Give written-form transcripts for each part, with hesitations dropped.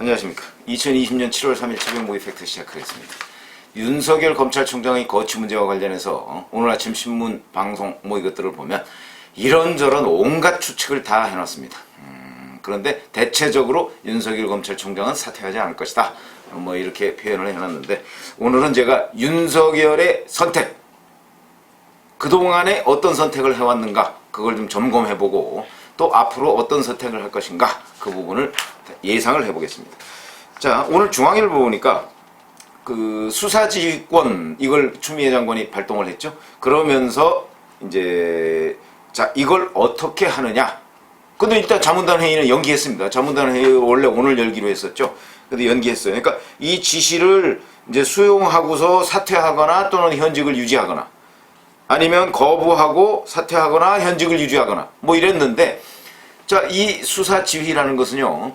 안녕하십니까. 2020년 7월 3일 새벽 모의 팩트 시작하겠습니다. 윤석열 검찰총장의 거취 문제와 관련해서 오늘 아침 신문, 방송 이것들을 보면 이런저런 온갖 추측을 다 해놨습니다. 그런데 대체적으로 윤석열 검찰총장은 사퇴하지 않을 것이다. 이렇게 표현을 해놨는데, 오늘은 제가 윤석열의 선택, 그동안에 어떤 선택을 해왔는가 그걸 좀 점검해보고 또 앞으로 어떤 선택을 할 것인가 그 부분을 예상을 해보겠습니다. 자, 오늘 중앙일보 보니까 그 수사지휘권 이걸 추미애 장관이 발동을 했죠. 그러면서 이제 자 이걸 어떻게 하느냐. 근데 일단 자문단 회의는 연기했습니다. 자문단 회의 원래 오늘 열기로 했었죠. 근데 연기했어요. 그러니까 이 지시를 이제 수용하고서 사퇴하거나 또는 현직을 유지하거나 아니면 거부하고 사퇴하거나 현직을 유지하거나 이랬는데, 자, 이 수사 지휘라는 것은요,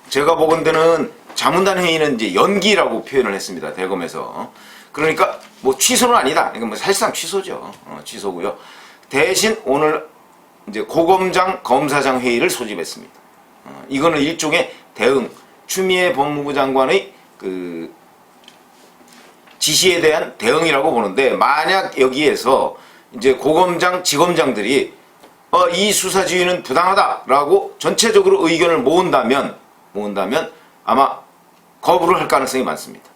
제가 보건대는 자문단 회의는 이제 연기라고 표현을 했습니다. 대검에서. 그러니까 취소는 아니다. 그러니까 사실상 취소죠. 취소고요. 대신 오늘 이제 고검장 검사장 회의를 소집했습니다. 이거는 일종의 대응, 추미애 법무부 장관의 그 지시에 대한 대응이라고 보는데, 만약 여기에서 이제 고검장, 지검장들이 이 수사 지휘는 부당하다라고 전체적으로 의견을 모은다면 아마 거부를 할 가능성이 많습니다.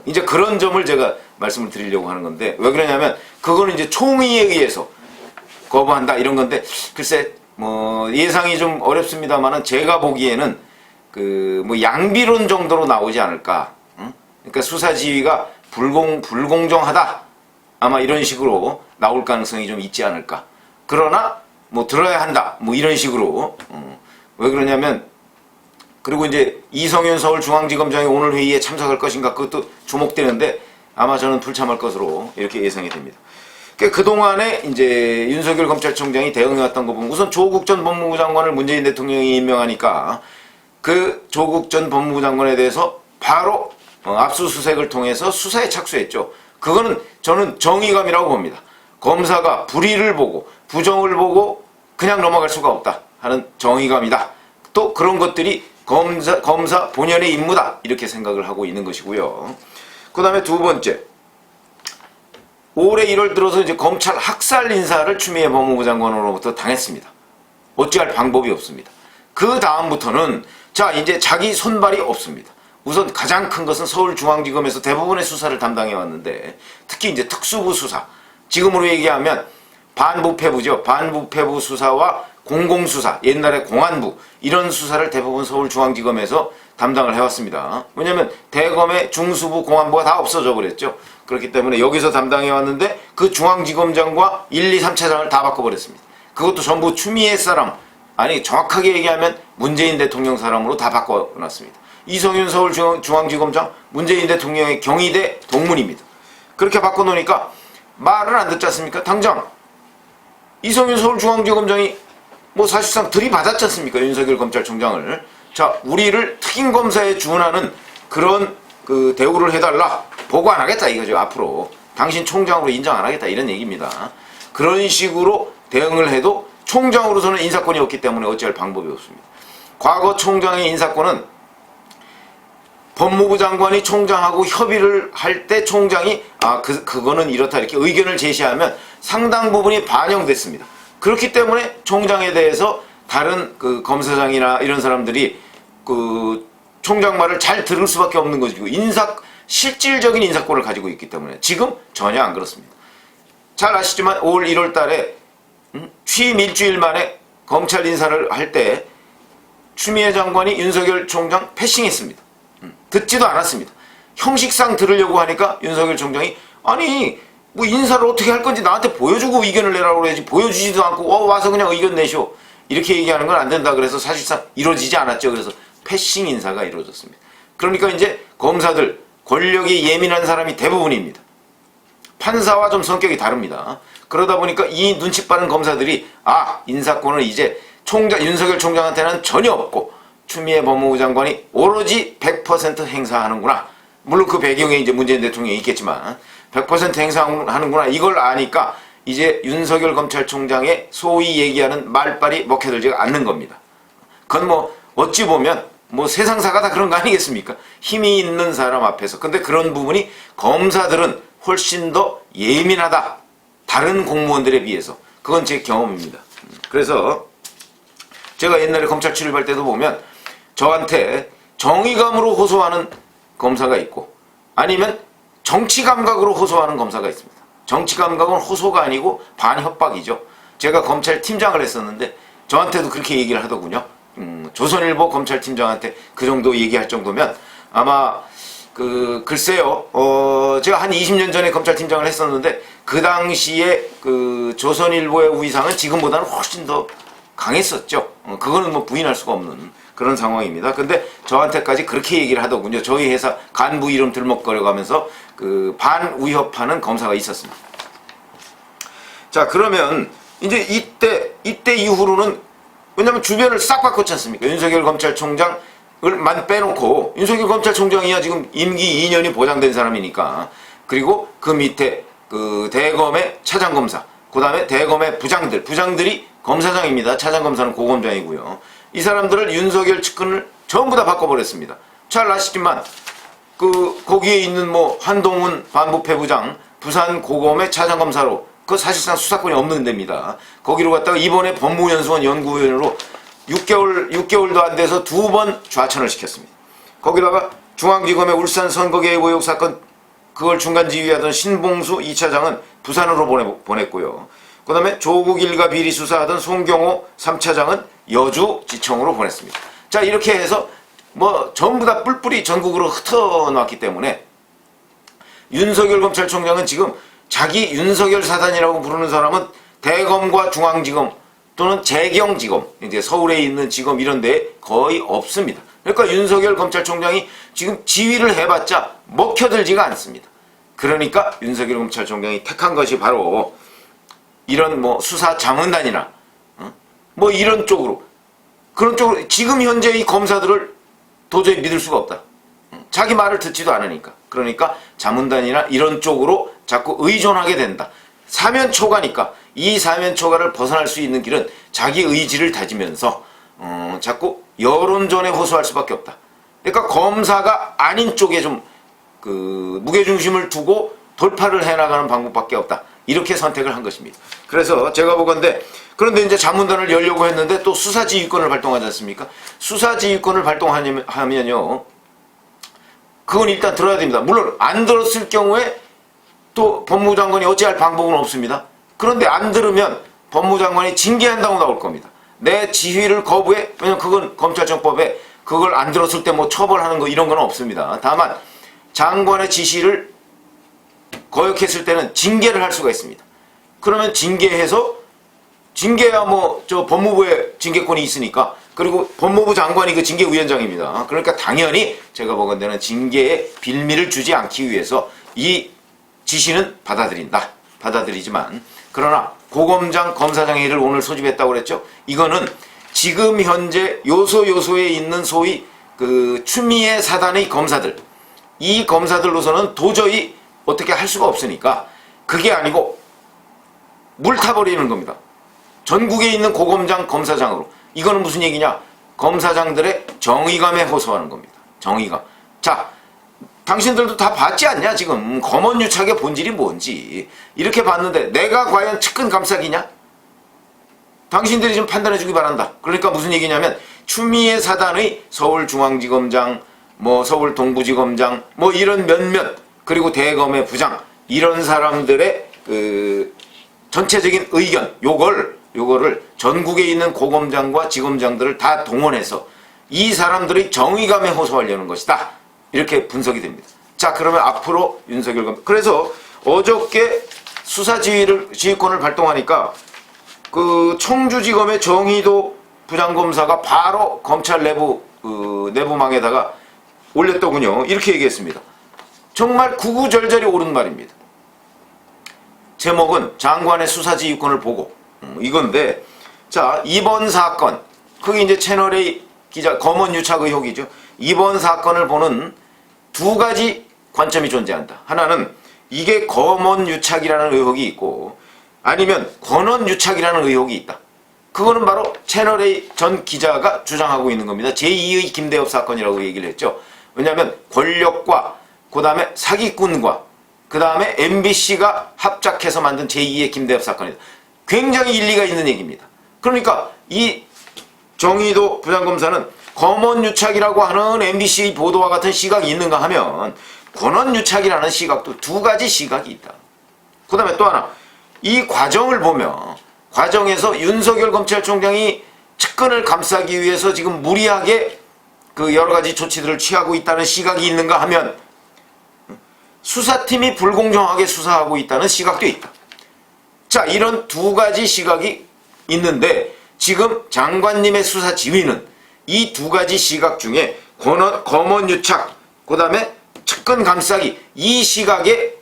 이제 그런 점을 제가 말씀을 드리려고 하는 건데, 왜 그러냐면 그거는 이제 총의에 의해서 거부한다 이런 건데, 글쎄 예상이 좀 어렵습니다만은 제가 보기에는 그 양비론 정도로 나오지 않을까. 그러니까 수사 지휘가 불공정하다 아마 이런 식으로 나올 가능성이 좀 있지 않을까. 그러나 들어야 한다 이런 식으로. 왜 그러냐면, 그리고 이제 이성윤 서울중앙지검장이 오늘 회의에 참석할 것인가 그것도 주목되는데 아마 저는 불참할 것으로 이렇게 예상이 됩니다. 그러니까 그동안에 이제 윤석열 검찰총장이 대응해왔던 거 보면, 우선 조국 전 법무부 장관을 문재인 대통령이 임명하니까 그 조국 전 법무부 장관에 대해서 바로 압수수색을 통해서 수사에 착수했죠. 그거는 저는 정의감이라고 봅니다. 검사가 불의를 보고 부정을 보고 그냥 넘어갈 수가 없다 하는 정의감이다. 또 그런 것들이 검사 본연의 임무다 이렇게 생각을 하고 있는 것이고요. 그 다음에 두 번째, 올해 1월 들어서 이제 검찰 학살 인사를 추미애 법무부 장관으로부터 당했습니다. 어찌할 방법이 없습니다. 그 다음부터는 자 이제 자기 손발이 없습니다. 우선 가장 큰 것은 서울중앙지검에서 대부분의 수사를 담당해 왔는데, 특히 이제 특수부 수사, 지금으로 얘기하면 반부패부죠. 반부패부 수사와 공공수사, 옛날에 공안부 이런 수사를 대부분 서울중앙지검에서 담당을 해왔습니다. 왜냐하면 대검의 중수부, 공안부가 다 없어져 버렸죠. 그렇기 때문에 여기서 담당해 왔는데 그 중앙지검장과 1, 2, 3차장을 다 바꿔버렸습니다. 그것도 전부 추미애 사람, 아니 정확하게 얘기하면 문재인 대통령 사람으로 다 바꿔놨습니다. 이성윤 서울중앙지검장, 문재인 대통령의 경희대 동문입니다. 그렇게 바꿔놓으니까 말을 안 듣지 않습니까? 당장 이성윤 서울중앙지검장이 사실상 들이받았지 않습니까? 윤석열 검찰총장을. 자, 우리를 특임검사에 준하는 그런 그 대우를 해달라. 보고 안 하겠다 이거죠. 앞으로 당신 총장으로 인정 안 하겠다 이런 얘기입니다. 그런 식으로 대응을 해도 총장으로서는 인사권이 없기 때문에 어찌할 방법이 없습니다. 과거 총장의 인사권은 법무부 장관이 총장하고 협의를 할 때 총장이 그거는 이렇다 이렇게 의견을 제시하면 상당 부분이 반영됐습니다. 그렇기 때문에 총장에 대해서 다른 그 검사장이나 이런 사람들이 그 총장 말을 잘 들을 수밖에 없는 것이고, 실질적인 인사권을 가지고 있기 때문에 지금 전혀 안 그렇습니다. 잘 아시지만 올 1월 달에 취임 일주일 만에 검찰 인사를 할 때 추미애 장관이 윤석열 총장 패싱했습니다. 듣지도 않았습니다. 형식상 들으려고 하니까 윤석열 총장이 아니 인사를 어떻게 할 건지 나한테 보여주고 의견을 내라고 그래야지, 보여주지도 않고 와서 그냥 의견 내쇼 이렇게 얘기하는 건 안 된다. 그래서 사실상 이루어지지 않았죠. 그래서 패싱 인사가 이루어졌습니다. 그러니까 이제 검사들, 권력이 예민한 사람이 대부분입니다. 판사와 좀 성격이 다릅니다. 그러다 보니까 이 눈치 빠른 검사들이 인사권은 이제 윤석열 총장한테는 전혀 없고 추미애 법무부 장관이 오로지 100% 행사하는구나. 물론 그 배경에 이제 문재인 대통령이 있겠지만 100% 행사하는구나. 이걸 아니까 이제 윤석열 검찰총장의 소위 얘기하는 말빨이 먹혀들지 않는 겁니다. 그건 어찌 보면 뭐 세상사가 다 그런 거 아니겠습니까? 힘이 있는 사람 앞에서. 근데 그런 부분이 검사들은 훨씬 더 예민하다. 다른 공무원들에 비해서. 그건 제 경험입니다. 그래서 제가 옛날에 검찰 출입할 때도 보면 저한테 정의감으로 호소하는 검사가 있고 아니면 정치 감각으로 호소하는 검사가 있습니다. 정치 감각은 호소가 아니고 반협박이죠. 제가 검찰팀장을 했었는데 저한테도 그렇게 얘기를 하더군요. 조선일보 검찰팀장한테 그 정도 얘기할 정도면 아마 글쎄요. 제가 한 20년 전에 검찰팀장을 했었는데 그 당시에 조선일보의 위상은 지금보다는 훨씬 더 강했었죠. 그거는 뭐 부인할 수가 없는 그런 상황입니다. 근데 저한테까지 그렇게 얘기를 하더군요. 저희 회사 간부 이름 들먹거려가면서 반위협하는 검사가 있었습니다. 자, 그러면 이제 이때 이후로는 왜냐면 주변을 싹 바꿨지 않습니까? 윤석열 검찰총장을만 빼놓고 윤석열 검찰총장이야 지금 임기 2년이 보장된 사람이니까. 그리고 그 밑에 대검의 차장검사, 그 다음에 대검의 부장들이 검사장입니다. 차장검사는 고검장이고요. 이 사람들을 윤석열 측근을 전부 다 바꿔버렸습니다. 잘 아시지만 거기에 있는 뭐 한동훈 반부패부장 부산 고검의 차장검사로 사실상 수사권이 없는 데입니다. 거기로 갔다가 이번에 법무연수원 연구위원으로 6개월도 안 돼서 2번 좌천을 시켰습니다. 거기다가 중앙지검의 울산 선거개입 의혹 사건 그걸 중간 지휘하던 신봉수 2차장은 부산으로 보냈고요. 그 다음에 조국 일가 비리 수사하던 송경호 3차장은 여주지청으로 보냈습니다. 자, 이렇게 해서 뭐 전부 다 뿔뿔이 전국으로 흩어놨기 때문에 윤석열 검찰총장은 지금 자기 윤석열 사단이라고 부르는 사람은 대검과 중앙지검 또는 재경지검, 이제 서울에 있는 지검 이런 데에 거의 없습니다. 그러니까 윤석열 검찰총장이 지금 지휘를 해봤자 먹혀들지가 않습니다. 그러니까 윤석열 검찰총장이 택한 것이 바로 이런 뭐 수사 자문단이나 뭐 이런 쪽으로 그런 쪽으로 지금 현재 이 검사들을 도저히 믿을 수가 없다. 자기 말을 듣지도 않으니까. 그러니까 자문단이나 이런 쪽으로 자꾸 의존하게 된다. 사면초가니까 이 사면초가를 벗어날 수 있는 길은 자기 의지를 다지면서 자꾸 여론전에 호소할 수밖에 없다. 그러니까 검사가 아닌 쪽에 좀 무게중심을 두고 돌파를 해나가는 방법밖에 없다. 이렇게 선택을 한 것입니다. 그래서 제가 보건대 그런데 이제 자문단을 열려고 했는데 또 수사지휘권을 발동하지 않습니까? 수사지휘권을 발동하면요. 그건 일단 들어야 됩니다. 물론 안 들었을 경우에 또 법무장관이 어찌할 방법은 없습니다. 그런데 안 들으면 법무장관이 징계한다고 나올 겁니다. 내 지휘를 거부해? 왜냐면 그건 검찰청법에 그걸 안 들었을 때 뭐 처벌하는 거 이런 건 없습니다. 다만 장관의 지시를 거역했을 때는 징계를 할 수가 있습니다. 그러면 징계야 뭐 저 법무부에 징계권이 있으니까 그리고 법무부 장관이 그 징계위원장입니다. 그러니까 당연히 제가 보건대는 징계에 빌미를 주지 않기 위해서 이 지시는 받아들이지만 그러나 고검장 검사장의 일을 오늘 소집했다고 그랬죠. 이거는 지금 현재 요소에 있는 소위 추미애 사단의 검사들 이 검사들로서는 도저히 어떻게 할 수가 없으니까 그게 아니고 물타버리는 겁니다. 전국에 있는 고검장 검사장으로. 이거는 무슨 얘기냐? 검사장들의 정의감에 호소하는 겁니다. 정의감. 자, 당신들도 다 봤지 않냐? 지금 검언유착의 본질이 뭔지. 이렇게 봤는데 내가 과연 측근 감싸기냐? 당신들이 좀 판단해 주기 바란다. 그러니까 무슨 얘기냐면 추미애 사단의 서울중앙지검장, 뭐 서울동부지검장, 뭐 이런 몇몇 그리고 대검의 부장 이런 사람들의 전체적인 의견 요거를 전국에 있는 고검장과 지검장들을 다 동원해서 이 사람들의 정의감에 호소하려는 것이다. 이렇게 분석이 됩니다. 자, 그러면 앞으로 윤석열 검 그래서 어저께 수사지휘권을 발동하니까 청주지검의 정의도 부장검사가 바로 검찰 내부망에다가 올렸더군요. 이렇게 얘기했습니다. 정말 구구절절히 옳은 말입니다. 제목은 장관의 수사지휘권을 보고 이건데 자 이번 사건 그게 이제 채널A 기자 검언유착 의혹이죠. 이번 사건을 보는 두 가지 관점이 존재한다. 하나는 이게 검언유착이라는 의혹이 있고 아니면 권언유착이라는 의혹이 있다. 그거는 바로 채널A 전 기자가 주장하고 있는 겁니다. 제2의 김대엽 사건이라고 얘기를 했죠. 왜냐하면 권력과 그 다음에 사기꾼과 그 다음에 MBC가 합작해서 만든 제2의 김대엽 사건이다. 굉장히 일리가 있는 얘기입니다. 그러니까 이 정의도 부장검사는 검언유착이라고 하는 MBC 보도와 같은 시각이 있는가 하면 권언유착이라는 시각도 두 가지 시각이 있다. 그 다음에 또 하나, 이 과정을 보면 과정에서 윤석열 검찰총장이 측근을 감싸기 위해서 지금 무리하게 그 여러 가지 조치들을 취하고 있다는 시각이 있는가 하면 수사팀이 불공정하게 수사하고 있다는 시각도 있다. 자, 이런 두 가지 시각이 있는데 지금 장관님의 수사 지휘는 이 두 가지 시각 중에 검언유착, 그 다음에 측근 감싸기, 이 시각에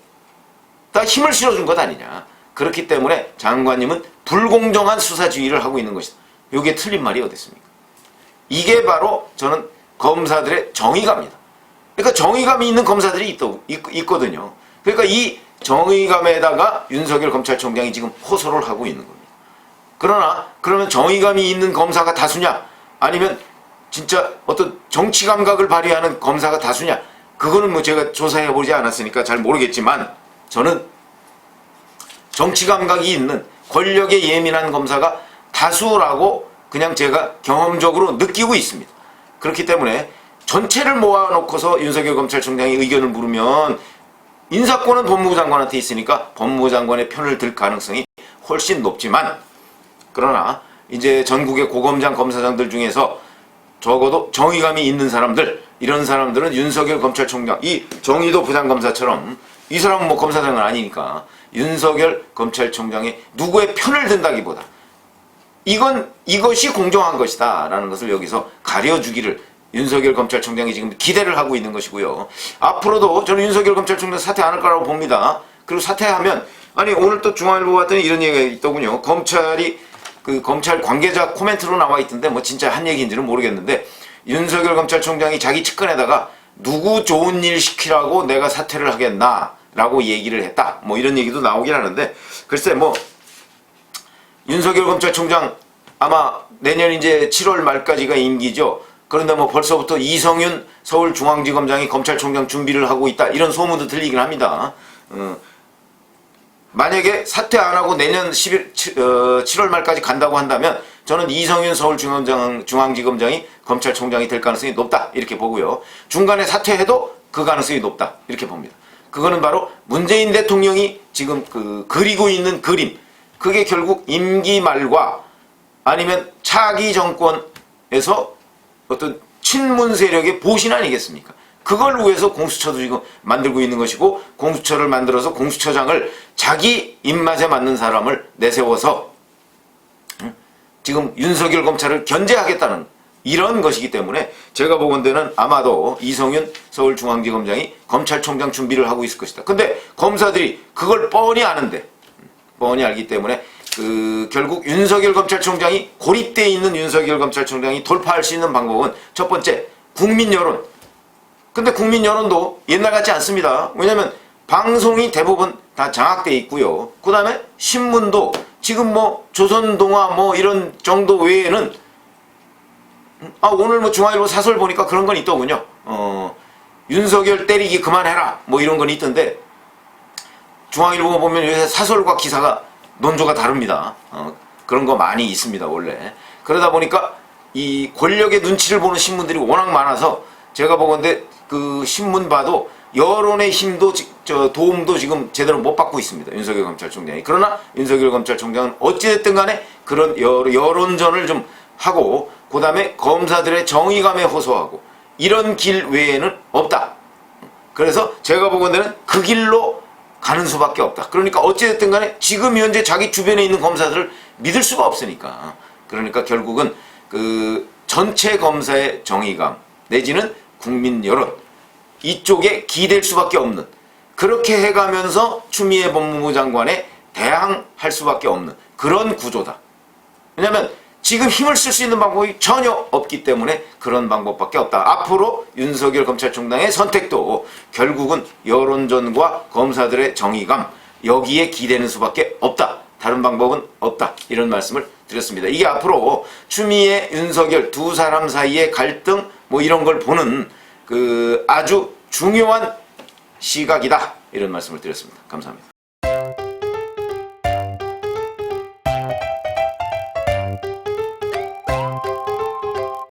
다 힘을 실어준 것 아니냐. 그렇기 때문에 장관님은 불공정한 수사 지휘를 하고 있는 것이다. 이게 틀린 말이 어디 있습니까? 이게 바로 저는 검사들의 정의감입니다. 그러니까 정의감이 있는 검사들이 있거든요. 그러니까 이 정의감에다가 윤석열 검찰총장이 지금 호소를 하고 있는 겁니다. 그러면 정의감이 있는 검사가 다수냐? 아니면 진짜 어떤 정치 감각을 발휘하는 검사가 다수냐? 그거는 뭐 제가 조사해보지 않았으니까 잘 모르겠지만 저는 정치 감각이 있는 권력에 예민한 검사가 다수라고 그냥 제가 경험적으로 느끼고 있습니다. 그렇기 때문에 전체를 모아놓고서 윤석열 검찰총장이 의견을 물으면 인사권은 법무부 장관한테 있으니까 법무부 장관의 편을 들 가능성이 훨씬 높지만, 그러나 이제 전국의 고검장 검사장들 중에서 적어도 정의감이 있는 사람들, 이런 사람들은 윤석열 검찰총장, 이 정의도 부장검사처럼, 이 사람은 뭐 검사장은 아니니까 윤석열 검찰총장의 누구의 편을 든다기보다 이것이 공정한 것이다 라는 것을 여기서 가려주기를 윤석열 검찰총장이 지금 기대를 하고 있는 것이고요. 앞으로도 저는 윤석열 검찰총장 사퇴 안 할 거라고 봅니다. 그리고 사퇴하면, 아니 오늘 또 중앙일보 봤더니 이런 얘기가 있더군요. 검찰이 그 검찰 관계자 코멘트로 나와 있던데 뭐 진짜 한 얘기인지는 모르겠는데, 윤석열 검찰총장이 자기 측근에다가 누구 좋은 일 시키라고 내가 사퇴를 하겠나 라고 얘기를 했다, 뭐 이런 얘기도 나오긴 하는데, 글쎄 뭐 윤석열 검찰총장 아마 내년 이제 7월 말까지가 임기죠. 그런데 뭐 벌써부터 이성윤 서울중앙지검장이 검찰총장 준비를 하고 있다, 이런 소문도 들리긴 합니다. 만약에 사퇴 안 하고 내년 7월 말까지 간다고 한다면 저는 이성윤 서울중앙지검장이 검찰총장이 될 가능성이 높다, 이렇게 보고요. 중간에 사퇴해도 그 가능성이 높다, 이렇게 봅니다. 그거는 바로 문재인 대통령이 지금 그리고 있는 그림, 그게 결국 임기 말과 아니면 차기 정권에서 어떤 친문 세력의 보신 아니겠습니까? 그걸 위해서 공수처도 지금 만들고 있는 것이고, 공수처를 만들어서 공수처장을 자기 입맛에 맞는 사람을 내세워서 지금 윤석열 검찰을 견제하겠다는 이런 것이기 때문에 제가 보건대는 아마도 이성윤 서울중앙지검장이 검찰총장 준비를 하고 있을 것이다. 근데 검사들이 그걸 뻔히 아는데, 뻔히 알기 때문에 결국 윤석열 검찰총장이 고립되어 있는 윤석열 검찰총장이 돌파할 수 있는 방법은 첫 번째, 국민 여론. 근데 국민 여론도 옛날 같지 않습니다. 왜냐면 방송이 대부분 다 장악되어 있고요. 그 다음에 신문도 지금 뭐 조선동화 뭐 이런 정도 외에는, 오늘 뭐 중앙일보 사설 보니까 그런 건 있더군요. 윤석열 때리기 그만해라 뭐 이런 건 있던데, 중앙일보 보면 요새 사설과 기사가 논조가 다릅니다. 그런 거 많이 있습니다, 원래. 그러다 보니까 이 권력의 눈치를 보는 신문들이 워낙 많아서 제가 보건대 그 신문 봐도 여론의 힘도 도움도 지금 제대로 못 받고 있습니다, 윤석열 검찰총장이. 그러나 윤석열 검찰총장은 어찌됐든 간에 그런 여론전을 좀 하고, 그 다음에 검사들의 정의감에 호소하고, 이런 길 외에는 없다. 그래서 제가 보건대는 그 길로 가는 수밖에 없다. 그러니까 어찌됐든 간에 지금 현재 자기 주변에 있는 검사들을 믿을 수가 없으니까, 그러니까 결국은 그 전체 검사의 정의감 내지는 국민 여론, 이쪽에 기댈 수밖에 없는, 그렇게 해가면서 추미애 법무부 장관에 대항할 수밖에 없는 그런 구조다. 왜냐하면 지금 힘을 쓸 수 있는 방법이 전혀 없기 때문에 그런 방법밖에 없다. 앞으로 윤석열 검찰총장의 선택도 결국은 여론전과 검사들의 정의감, 여기에 기대는 수밖에 없다. 다른 방법은 없다. 이런 말씀을 드렸습니다. 이게 앞으로 추미애, 윤석열 두 사람 사이의 갈등 뭐 이런 걸 보는 그 아주 중요한 시각이다, 이런 말씀을 드렸습니다. 감사합니다.